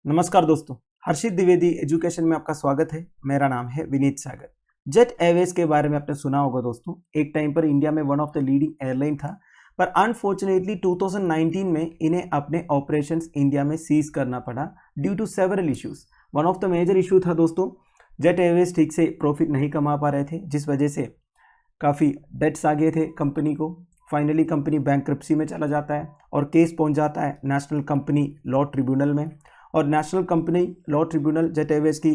नमस्कार दोस्तों, हर्षित द्विवेदी एजुकेशन में आपका स्वागत है। मेरा नाम है विनीत सागर। जेट एयरवेज के बारे में आपने सुना होगा दोस्तों। एक टाइम पर इंडिया में one of the leading airline था, पर अनफॉर्चुनेटली 2019 में इन्हें अपने ऑपरेशंस इंडिया में सीज करना पड़ा due to several issues. One of the major issue था दोस्तों, जेट एयरवेज ठीक से प्रॉफिट नहीं कमा पा रहे थे, जिस वजह से काफ़ी डेट्स आ गए थे कंपनी को। फाइनली कंपनी बैंक्रप्सी में चला जाता है और केस पहुंच जाता है नेशनल कंपनी लॉ ट्रिब्यूनल में। और national company law tribunal jet Airways की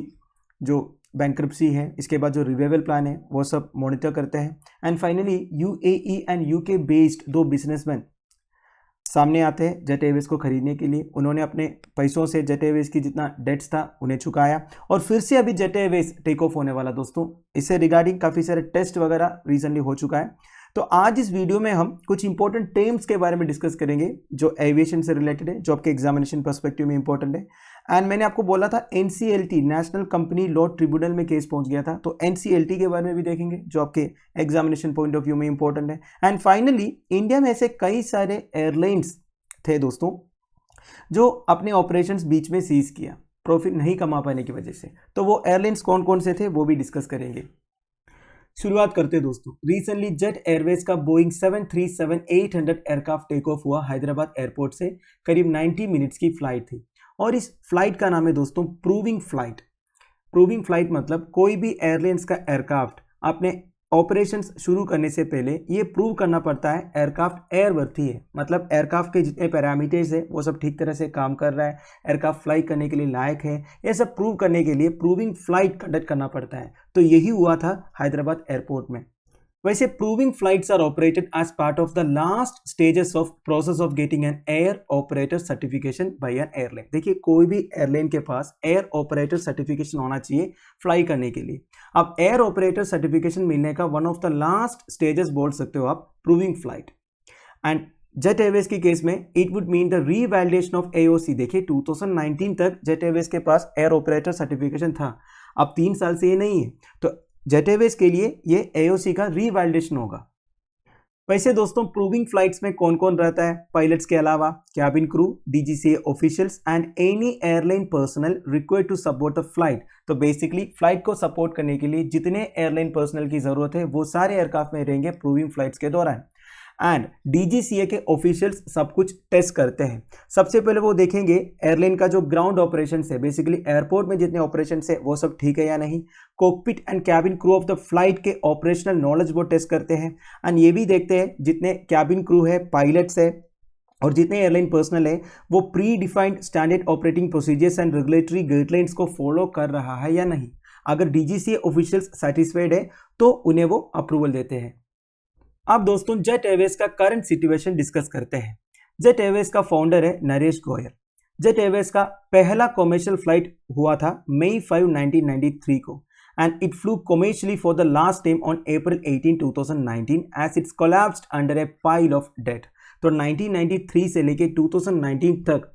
जो बैंक्रप्सी है, इसके बाद जो रिवाइवल प्लान है, वो सब मॉनिटर करते हैं। And finally UAE and UK based दो बिजनेसमैन सामने आते हैं जेट एयरवेज को खरीदने के लिए। उन्होंने अपने पैसों से जेट एयरवेज की जितना डेट्स था उन्हें चुकाया और फिर से अभी जेट एयरवेज टेक ऑफ होने वाला दोस्तों। इससे रिगार्डिंग काफ़ी सारे टेस्ट वगैरह रिसेंटली हो चुका है। तो आज इस वीडियो में हम कुछ इंपॉर्टेंट टर्म्स के बारे में डिस्कस करेंगे जो एविएशन से रिलेटेड है, जो आपके एग्जामिनेशन पर्सपेक्टिव में इंपॉर्टेंट है। एंड मैंने आपको बोला था NCLT national company law tribunal में केस पहुंच गया था, तो एनसीएलटी के बारे में भी देखेंगे जो आपके एग्जामिनेशन पॉइंट ऑफ व्यू में इंपॉर्टेंट है। एंड फाइनली इंडिया में ऐसे कई सारे एयरलाइंस थे दोस्तों जो अपने ऑपरेशंस बीच में सीज किया प्रॉफिट नहीं कमा पाने की वजह से। तो वो एयरलाइंस कौन कौन से थे वो भी डिस्कस करेंगे। शुरुआत करते हैं दोस्तों। रिसेंटली जेट एयरवेज का बोइंग 737-800 एयरक्राफ्ट टेक ऑफ हुआ हैदराबाद एयरपोर्ट से। करीब 90 मिनट्स की फ्लाइट थी और इस फ्लाइट का नाम है दोस्तों प्रूविंग फ्लाइट। प्रूविंग फ्लाइट मतलब कोई भी एयरलाइंस का एयरक्राफ्ट अपने ऑपरेशंस शुरू करने से पहले ये प्रूव करना पड़ता है एयरक्राफ्ट एयरवर्थी है, मतलब एयरक्राफ्ट के जितने पैरामीटर्स है वो सब ठीक तरह से काम कर रहा है, एयरक्राफ्ट फ्लाई करने के लिए लायक है, ये सब प्रूव करने के लिए प्रूविंग फ्लाइट कंडक्ट करना पड़ता है। तो यही हुआ था हैदराबाद एयरपोर्ट में। वैसे proving flights are operated as part of the last stages of process of getting an air operator certification by an airline. देखिए, कोई भी एयरलाइन के पास एयर ऑपरेटर सर्टिफिकेशन होना चाहिए फ्लाई करने के लिए। अब एयर ऑपरेटर सर्टिफिकेशन मिलने का one of the last stages बोल सकते हो आप proving flight. And Jet Airways के केस में it would mean the revalidation of AOC. देखिए 2019 तक जेट एयरवेज के पास एयर ऑपरेटर सर्टिफिकेशन था, अब 3 साल से ये नहीं है, तो जेट एयरवेज के लिए ये एओसी का रीवैलिडेशन होगा। वैसे दोस्तों प्रूविंग फ्लाइट्स में कौन कौन रहता है? पायलट्स के अलावा cabin crew, DGCA officials and any airline personnel required to support the flight. तो बेसिकली फ्लाइट को सपोर्ट करने के लिए जितने एयरलाइन पर्सनल की जरूरत है वो सारे एयरक्राफ्ट में रहेंगे प्रूविंग फ्लाइट्स के दौरान। एंड डीजीसीए के ऑफिशियल्स सब कुछ टेस्ट करते हैं। सबसे पहले वो देखेंगे एयरलाइन का जो ग्राउंड ऑपरेशन है, बेसिकली एयरपोर्ट में जितने ऑपरेशन है वो सब ठीक है या नहीं। Cockpit and cabin crew of the flight के ऑपरेशनल नॉलेज वो टेस्ट करते हैं। एंड ये भी देखते हैं जितने कैबिन क्रू है, पायलट्स है और जितने एयरलाइन पर्सनल है वो pre defined standard operating procedures and regulatory guidelines को फॉलो कर रहा है या नहीं। अगर डीजीसीए ऑफिशियल्स सेटिस्फाइड है तो उन्हें वो अप्रूवल देते हैं। अब दोस्तों जेट एयरवेज का करंट सिचुएशन डिस्कस करते हैं। जेट एयरवेज का फाउंडर है नरेश गोयल। जेट एयरवेज का पहला कमर्शियल फ्लाइट हुआ था मई 5, 1993 को and it flew commercially for the last time on April 18, 2019 as it's collapsed under a pile of debt. तो 1993 से लेके 2019 तक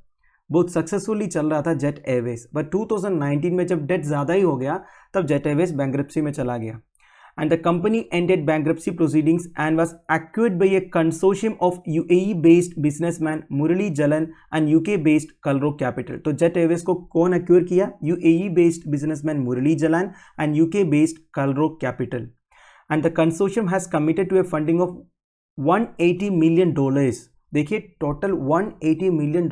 बहुत सक्सेसफुली चल रहा था जेट एयरवेज, बट 2019 में जब डेट ज़्यादा ही हो गया तब जेट एयरवेज बैंक्रप्सी में चला गया। And the company ended bankruptcy proceedings and was acquired by a consortium of UAE-based businessman Murali Jalan and UK-based Kalro Capital. तो जेट एयरवेज को कौन एक्वायर किया? UAE-based businessman Murali Jalan and UK-based Kalro Capital. And the consortium has committed to a funding of $180 million. देखिए total $180 million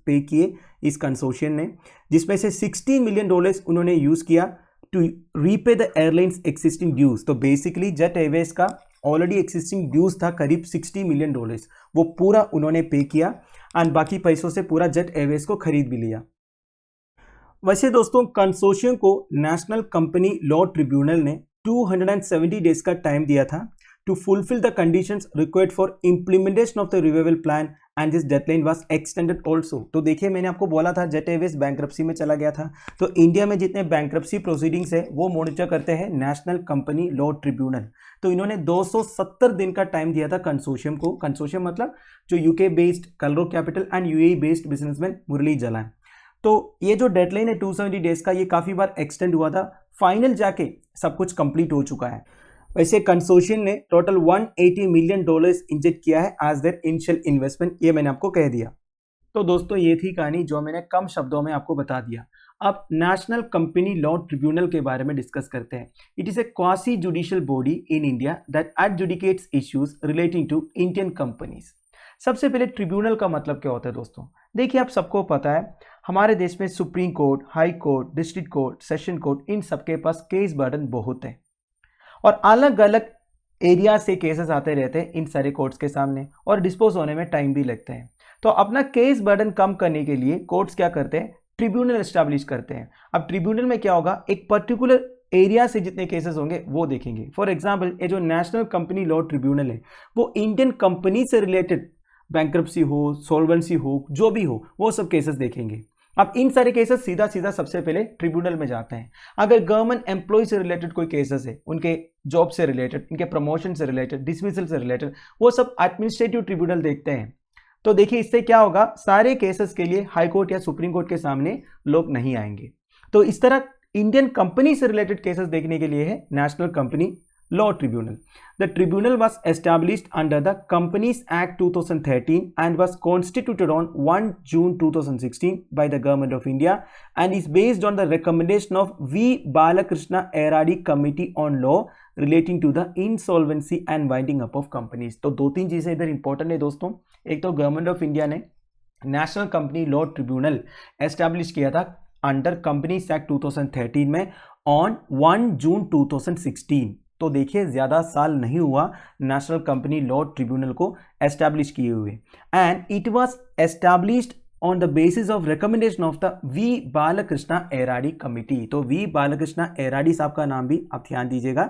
पे किए इस consortium ने, जिसमें से $60 million उन्होंने यूज़ किया to repay the airlines existing dues. तो बेसिकली जेट एयरवेज का ऑलरेडी एक्सिस्टिंग ड्यूज था करीब $60 million, वो पूरा उन्होंने पे किया एंड बाकी पैसों से पूरा जेट एयरवेज को खरीद भी लिया। वैसे दोस्तों कंसोर्शियम को नेशनल कंपनी लॉ ट्रिब्यूनल ने 270 डेज का टाइम दिया था to fulfill the conditions required for implementation of the revival plan and this deadline was extended also। तो देखिए मैंने आपको बोला था जेट एयरवेज बैंक्रप्सी में चला गया था, तो इंडिया में जितने बैंक्रप्सी प्रोसीडिंग्स है वो मॉनिटर करते हैं नेशनल कंपनी लॉ ट्रिब्यूनल। तो इन्होंने 270 दिन का टाइम दिया था कंसोर्शियम को। कंसोर्शियम मतलब जो UK based Kalrock capital and UAE based businessman Murali Jalan. तो ये जो डेडलाइन है 270 डेज का, ये काफ़ी बार एक्सटेंड हुआ था, फाइनल जाके सब कुछ कंप्लीट हो चुका है। वैसे कंसोर्शियम ने टोटल $180 million इंजेक्ट किया है एज देयर इनिशियल इन्वेस्टमेंट, ये मैंने आपको कह दिया। तो दोस्तों ये थी कहानी जो मैंने कम शब्दों में आपको बता दिया। अब नेशनल कंपनी लॉ ट्रिब्यूनल के बारे में डिस्कस करते हैं। It is a quasi judicial body in India that adjudicates issues relating to Indian companies. सबसे पहले ट्रिब्यूनल का मतलब क्या होता है दोस्तों? देखिए, आप सबको पता है हमारे देश में supreme court, high court, district court, session court, इन सबके पास केस बर्डन बहुत है और अलग अलग एरिया से केसेस आते रहते हैं इन सारे कोर्ट्स के सामने और डिस्पोज होने में टाइम भी लगते हैं। तो अपना केस बर्डन कम करने के लिए कोर्ट्स क्या करते हैं? ट्रिब्यूनल एस्टैब्लिश करते हैं। अब ट्रिब्यूनल में क्या होगा? एक पर्टिकुलर एरिया से जितने केसेस होंगे वो देखेंगे। फॉर एग्जाम्पल, ये जो नेशनल कंपनी लॉ ट्रिब्यूनल है वो इंडियन कंपनी से रिलेटेड बैंक्रप्सी हो, सॉल्वेंसी हो, जो भी हो वो सब केसेस देखेंगे। अब इन सारे केसेस सीधा सीधा सबसे पहले ट्रिब्यूनल में जाते हैं। अगर गवर्नमेंट एम्प्लॉय से रिलेटेड कोई केसेस है, उनके जॉब से रिलेटेड, इनके प्रमोशन से रिलेटेड, डिसमिसल से रिलेटेड, वो सब एडमिनिस्ट्रेटिव ट्रिब्यूनल देखते हैं। तो देखिए इससे क्या होगा, सारे केसेस के लिए हाई कोर्ट या सुप्रीम कोर्ट के सामने लोग नहीं आएंगे। तो इस तरह इंडियन कंपनी से रिलेटेड केसेस देखने के लिए है national company Law Tribunal. The tribunal was established under the Companies Act 2013 and was constituted on 1 June 2016 by the Government of India and is based on the recommendation of V. Balakrishna Eradi Committee on Law relating to the insolvency and winding up of companies. तो दो तीन चीज़ें इधर important है दोस्तों। एक तो government of India ने national company law tribunal establish किया था अंडर कंपनीज एक्ट 2013 में ऑन 1 जून 2016। तो देखिए ज़्यादा साल नहीं हुआ नेशनल कंपनी लॉ ट्रिब्यूनल को एस्टैब्लिश किए हुए, and it was established on the basis of recommendation of the V Balakrishna Eradi committee. तो वी बालकृष्णा एराडी साहब का नाम भी आप ध्यान दीजिएगा।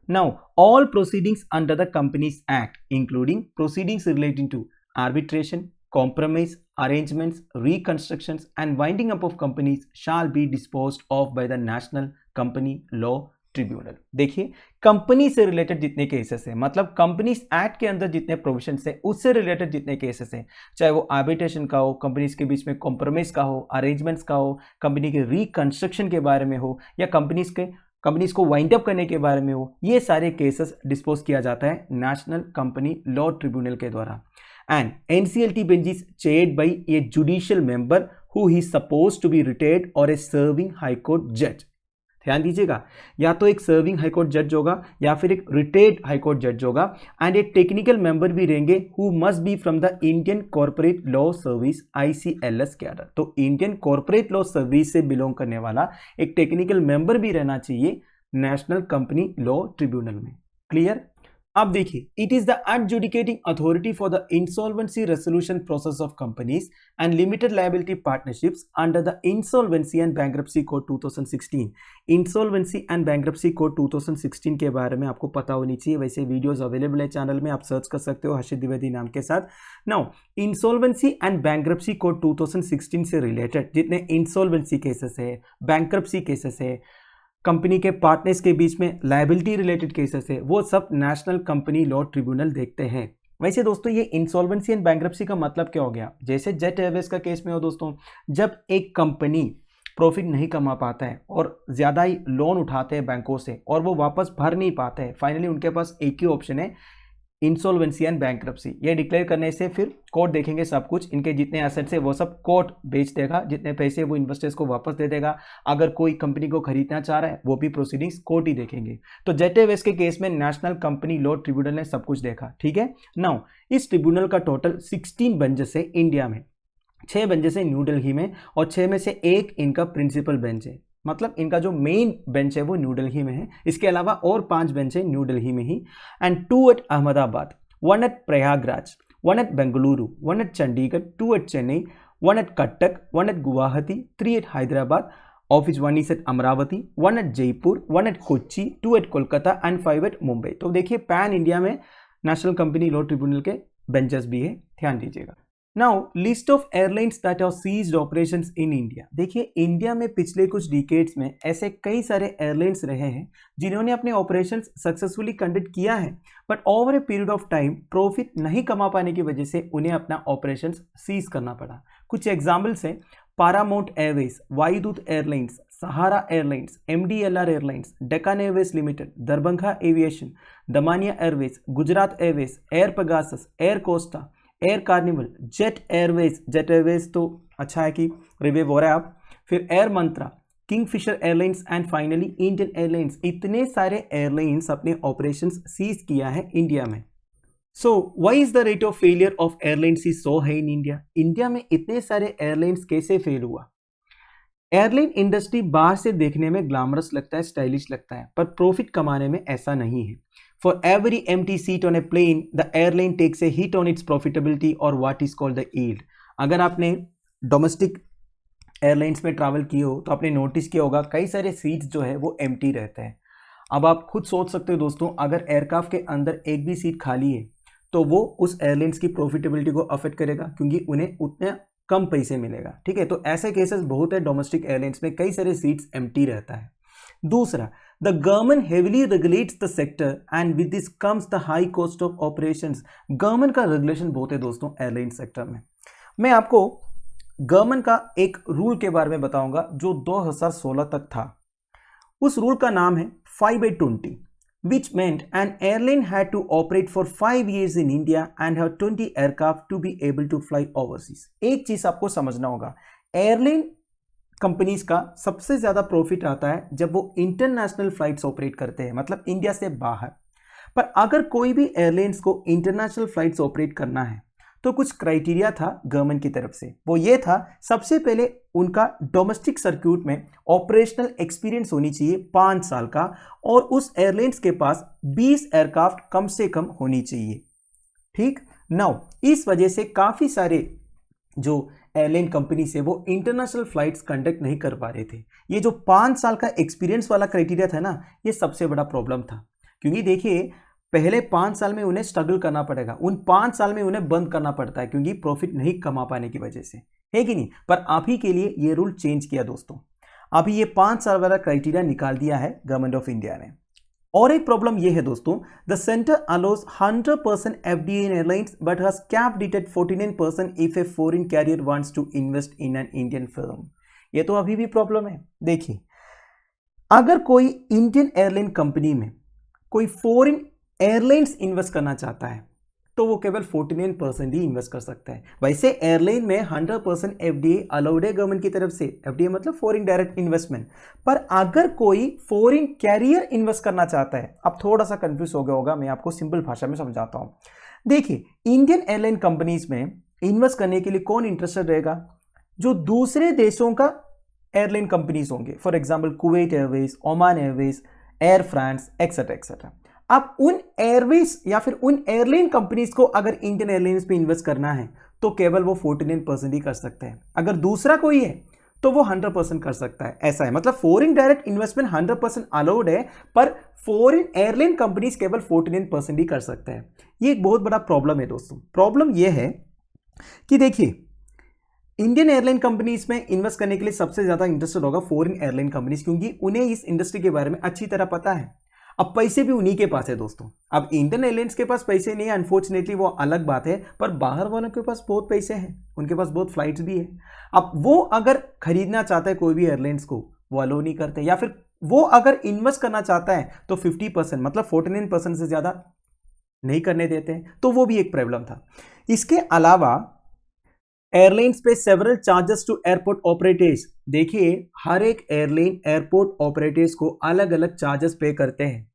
Now all proceedings under the companies act including proceedings relating to arbitration, compromise, arrangements, reconstructions and winding up of companies shall be disposed of by the National Company Law Tribunal। देखिए, company से related जितने cases हैं, मतलब companies act के अंदर जितने provisions हैं उससे रिलेटेड जितने केसेस हैं, चाहे वो आर्बिट्रेशन का हो, कंपनीज के बीच में कॉम्प्रोमाइज का हो, अरेंजमेंट्स का हो, कंपनी के रिकंस्ट्रक्शन के बारे में हो या कंपनीज को वाइंड अप करने के बारे में हो, ये सारे केसेस डिस्पोज किया जाता है नेशनल कंपनी लॉ ट्रिब्यूनल के द्वारा। And NCLT bench is chaired by a judicial member who is supposed to be retired or a serving high court judge। ध्यान दीजिएगा, या तो एक सर्विंग हाई कोर्ट जज होगा या फिर एक रिटायर्ड हाई कोर्ट जज होगा, एंड एक टेक्निकल मेंबर भी रहेंगे who must be from the Indian corporate law service ICLS cadre. तो इंडियन कॉर्पोरेट लॉ सर्विस से बिलोंग करने वाला एक टेक्निकल मेंबर भी रहना चाहिए नेशनल कंपनी लॉ ट्रिब्यूनल में। क्लियर? अब देखिए, it is the adjudicating authority for the insolvency resolution process of companies and limited liability partnerships under the insolvency and bankruptcy code 2016। Insolvency and bankruptcy code 2016 के बारे में आपको पता होनी चाहिए। वैसे वीडियोस अवेलेबल है चैनल में, आप सर्च कर सकते हो हर्षित द्विवेदी नाम के साथ। Now insolvency and bankruptcy code 2016 से रिलेटेड जितने इंसॉल्वेंसी केसेस है, बैंक्रप्सी केसेस है, कंपनी के पार्टनर्स के बीच में लायबिलिटी रिलेटेड केसेस है, वो सब नेशनल कंपनी लॉ ट्रिब्यूनल देखते हैं। वैसे दोस्तों ये इंसॉल्वेंसी एंड बैंक्रप्सी का मतलब क्या हो गया? जैसे जेट एयरवेज का केस में हो दोस्तों, जब एक कंपनी प्रॉफिट नहीं कमा पाता है और ज़्यादा ही लोन उठाते हैं बैंकों से और वो वापस भर नहीं पाते हैं, फाइनली उनके पास एक ही ऑप्शन है, इंसॉल्वेंसी एंड बैंक्रप्सी। ये डिक्लेयर करने से फिर कोर्ट देखेंगे सब कुछ, इनके जितने एसेट्स है वो सब कोर्ट बेच देगा, जितने पैसे वो इन्वेस्टर्स को वापस दे देगा। अगर कोई कंपनी को खरीदना चाह रहा है वो भी प्रोसीडिंग्स कोर्ट ही देखेंगे। तो जेट एयरवेज के केस में नेशनल कंपनी लॉ ट्रिब्यूनल ने सब कुछ देखा। ठीक है, नाउ इस ट्रिब्यूनल का टोटल 16 बेंचेस है इंडिया में, 6 बेंचेस है न्यू दिल्ली में और 6 में से एक इनका प्रिंसिपल बेंच है, मतलब इनका जो मेन बेंच है वो न्यू दिल्ली में है। इसके अलावा और 5 बेंच है न्यू दिल्ली में ही, and 2 at Ahmedabad, 1 at Prayagraj, 1 at Bengaluru, 1 at Chandigarh, 2 at Chennai, 1 at Cuttack, 1 at Guwahati, 3 at Hyderabad, office 1 is at Amaravati, 1 at Jaipur, 1 at Kochi, 2 at Kolkata and 5 at Mumbai. तो देखिए पैन इंडिया में नेशनल कंपनी लॉ ट्रिब्यूनल के बेंचेस भी है, ध्यान दीजिएगा। Now list of airlines that have seized operations in India. देखिए India में पिछले कुछ डिकेड्स में ऐसे कई सारे एयरलाइंस रहे हैं जिन्होंने अपने ऑपरेशंस सक्सेसफुली कंडक्ट किया है, but over a period of time profit नहीं कमा पाने की वजह से उन्हें अपना ऑपरेशंस सीज करना पड़ा। कुछ एग्जाम्पल्स हैं, Paramount Airways, Vayudoot Airlines, Sahara Airlines, MDLR Airlines, Deccan Airways Limited, Darbhanga Aviation, Damania Airways, Gujarat Airways, Air Pegasus, Air Costa, Air Carnival, Jet Airways तो अच्छा है कि रिवाइव हो रहा है अब, फिर air Mantra, Kingfisher airlines and finally Indian airlines. इतने सारे एयरलाइंस अपने ऑपरेशंस सीज किया है इंडिया में। So why is the rate of failure of airlines is so high in India? India में इतने सारे एयरलाइंस कैसे फेल हुआ? एयरलाइन इंडस्ट्री बाहर से देखने में ग्लैमरस लगता है, स्टाइलिश लगता है, पर प्रॉफिट कमाने में ऐसा नहीं है। For every empty seat on a plane the airline takes a hit on its profitability और what is called the yield. अगर आपने डोमेस्टिक एयरलाइंस में ट्रैवल किए हो तो आपने नोटिस किया होगा कई सारे सीट्स जो है वो एम्प्टी रहते हैं। अब आप खुद सोच सकते हो दोस्तों, अगर एयरक्राफ्ट के अंदर एक भी सीट खाली है तो वो उस एयरलाइंस की प्रॉफिटेबिलिटी को अफेक्ट करेगा, क्योंकि उन्हें उतने कम पैसे मिलेगा। ठीक है, तो ऐसे केसेस बहुत है डोमेस्टिक एयरलाइंस में, कई सारे सीट्स एम्प्टी रहता है। दूसरा, the government heavily regulates the sector and with this comes the high cost of operations. Government का रेगुलेशन बहुत है दोस्तों एयरलाइन सेक्टर में। मैं आपको गवर्नमेंट का एक रूल के बारे में बताऊंगा जो 2016 तक था। उस रूल का नाम है 5/20, which meant an airline had to operate for 5 years in India and have 20 aircraft to be able to fly overseas। एक चीज आपको समझना होगा, एयरलाइन कंपनीज का सबसे ज्यादा प्रॉफिट आता है जब वो इंटरनेशनल फ्लाइट्स ऑपरेट करते हैं, मतलब इंडिया से बाहर। पर अगर कोई भी एयरलाइंस को इंटरनेशनल फ्लाइट्स ऑपरेट करना है तो कुछ क्राइटेरिया था गवर्नमेंट की तरफ से। वो ये था, सबसे पहले उनका डोमेस्टिक सर्क्यूट में ऑपरेशनल एक्सपीरियंस होनी चाहिए 5 साल का, और उस एयरलाइंस के पास 20 एयरक्राफ्ट कम से कम होनी चाहिए। ठीक नाउ, इस वजह से काफी सारे जो एयरलाइन कंपनी से वो इंटरनेशनल फ्लाइट्स कंडक्ट नहीं कर पा रहे थे। ये जो 5 साल का एक्सपीरियंस वाला क्राइटेरिया था ना, ये सबसे बड़ा प्रॉब्लम था, क्योंकि देखिए पहले 5 साल में उन्हें स्ट्रगल करना पड़ेगा, उन 5 साल में उन्हें बंद करना पड़ता है क्योंकि प्रॉफिट नहीं कमा पाने की वजह से, है कि नहीं। पर आप ही के लिए ये रूल चेंज किया दोस्तों, अभी ये 5 साल वाला क्राइटेरिया निकाल दिया है गवर्नमेंट ऑफ इंडिया ने। और एक प्रॉब्लम ये है दोस्तों, the centre allows 100% FDA in airlines but has capped it at 49% if a foreign carrier wants to invest in an Indian firm. ये तो अभी भी प्रॉब्लम है। देखिए, अगर कोई इंडियन एयरलाइन कंपनी में कोई फॉरेन एयरलाइंस इन्वेस्ट करना चाहता है तो वो केवल 49% ही इन्वेस्ट कर सकता है। वैसे एयरलाइन में 100% एफडीए अलाउड है गवर्नमेंट की तरफ से, एफडीए मतलब फॉरेन डायरेक्ट इन्वेस्टमेंट। पर अगर कोई फॉरेन कैरियर इन्वेस्ट करना चाहता है, अब थोड़ा सा कंफ्यूज हो गया होगा, मैं आपको सिंपल भाषा में समझाता हूं। देखिए, इंडियन एयरलाइन कंपनीज में इन्वेस्ट करने के लिए कौन इंटरेस्टेड रहेगा? जो दूसरे देशों का एयरलाइन कंपनीज होंगे, for example Kuwait Airways, Oman Airways, air France, etcetera etcetera. अब उन एयरवेज या फिर उन एयरलाइन कंपनीज को अगर इंडियन एयरलाइंस पे इन्वेस्ट करना है तो केवल वो 49% ही कर सकते हैं। अगर दूसरा कोई है तो वो 100% कर सकता है। ऐसा है, मतलब फॉरेन डायरेक्ट इन्वेस्टमेंट 100% अलाउड है, पर फॉरेन एयरलाइन कंपनीज केवल 49% ही कर सकते हैं। ये एक बहुत बड़ा प्रॉब्लम है दोस्तों। प्रॉब्लम ये है कि देखिए, इंडियन एयरलाइन कंपनीज में इन्वेस्ट करने के लिए सबसे ज्यादा इंटरेस्टेड होगा फॉरेन एयरलाइन कंपनीज, क्योंकि उन्हें इस इंडस्ट्री के बारे में अच्छी तरह पता है। अब पैसे भी उन्हीं के पास है दोस्तों। अब इंडियन एयरलाइंस के पास पैसे नहीं है, अनफॉर्चुनेटली, वो अलग बात है, पर बाहर वालों के पास बहुत पैसे हैं, उनके पास बहुत फ्लाइट्स भी है। अब वो अगर खरीदना चाहता है कोई भी एयरलाइंस को, वो अलो नहीं करते, या फिर वो अगर इन्वेस्ट करना चाहता है तो 50% मतलब 49% से ज्यादा नहीं करने देते हैं, तो वो भी एक प्रॉब्लम था। इसके अलावा airlines pay several charges to airport operators. देखिए, हर एक एयरलाइन एयरपोर्ट ऑपरेटर्स को अलग अलग चार्जेस पे करते हैं।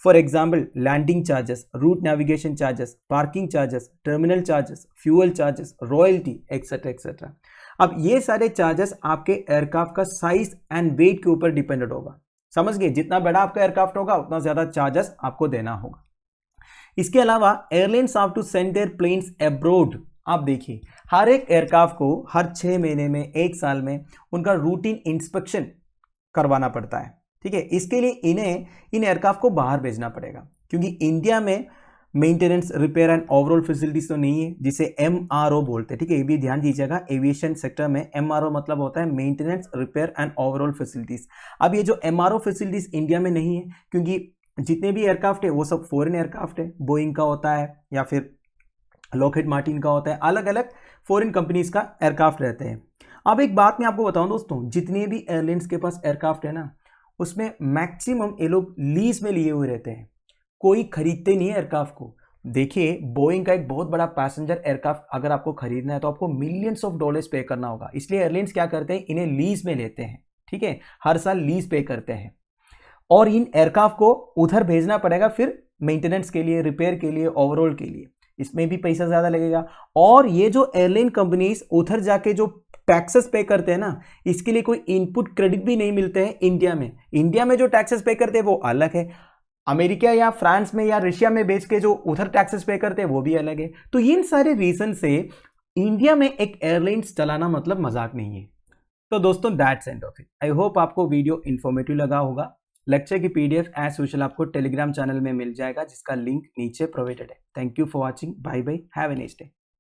For example, landing charges, route navigation charges, parking charges, terminal charges, fuel charges, royalty, etcetera etcetera. अब ये सारे चार्जेस आपके एयरक्राफ्ट का साइज एंड वेट के ऊपर डिपेंडेड होगा। समझ गए, जितना बड़ा आपका एयरक्राफ्ट होगा उतना ज्यादा चार्जेस आपको देना होगा। इसके अलावा airlines have to send their planes abroad. आप देखिए, हर एक एयरक्राफ्ट को हर 6 महीने में, 1 साल में उनका रूटीन इंस्पेक्शन करवाना पड़ता है। ठीक है, इसके लिए इन्हें इन एयरक्राफ्ट को बाहर भेजना पड़ेगा, क्योंकि इंडिया में maintenance, repair and overall facilities तो नहीं है, जिसे एमआरओ बोलते हैं। ठीक है, ये भी ध्यान दीजिएगा, एविएशन सेक्टर में एमआरओ मतलब होता है maintenance, repair and overall facilities. अब ये जो एमआरओ फैसिलिटीज इंडिया में नहीं है, क्योंकि जितने भी एयरक्राफ्ट है वो सब फॉरेन एयरक्राफ्ट है, बोइंग का होता है या फिर लॉकहीड मार्टिन का होता है, अलग अलग फॉरेन कंपनीज का एयरक्राफ्ट रहते हैं। अब एक बात मैं आपको बताऊं दोस्तों, जितने भी एयरलाइंस के पास एयरक्राफ्ट है ना, उसमें मैक्सिमम ये लोग लीज में लिए हुए रहते हैं, कोई खरीदते नहीं है एयरक्राफ्ट को। देखिए, बोइंग का एक बहुत बड़ा पैसेंजर एयरक्राफ्ट अगर आपको खरीदना है तो आपको मिलियंस ऑफ डॉलर्स पे करना होगा। इसलिए एयरलाइंस क्या करते हैं, इन्हें लीज में लेते हैं, ठीक है, हर साल लीज पे करते हैं और इन एयरक्राफ्ट को उधर भेजना पड़ेगा फिर मेंटेनेंस के लिए, रिपेयर के लिए, ओवरऑल के लिए। इसमें भी पैसा ज्यादा लगेगा। और ये जो एयरलाइन कंपनीज उधर जाके जो टैक्सेस पे करते हैं ना, इसके लिए कोई इनपुट क्रेडिट भी नहीं मिलते हैं इंडिया में। इंडिया में जो टैक्सेस पे करते हैं वो अलग है, अमेरिका या फ्रांस में या रशिया में बेच के जो उधर टैक्सेस पे करते हैं वो भी अलग है। तो इन सारे रीजन से इंडिया में एक एयरलाइंस चलाना मतलब मजाक नहीं है। तो दोस्तों that's end of it. I hope आपको वीडियो इन्फॉर्मेटिव लगा होगा। लेक्चर की पीडीएफ एज यूजुअल आपको टेलीग्राम चैनल में मिल जाएगा जिसका लिंक नीचे प्रोवाइडेड है। Thank you for watching, bye bye, have a nice day.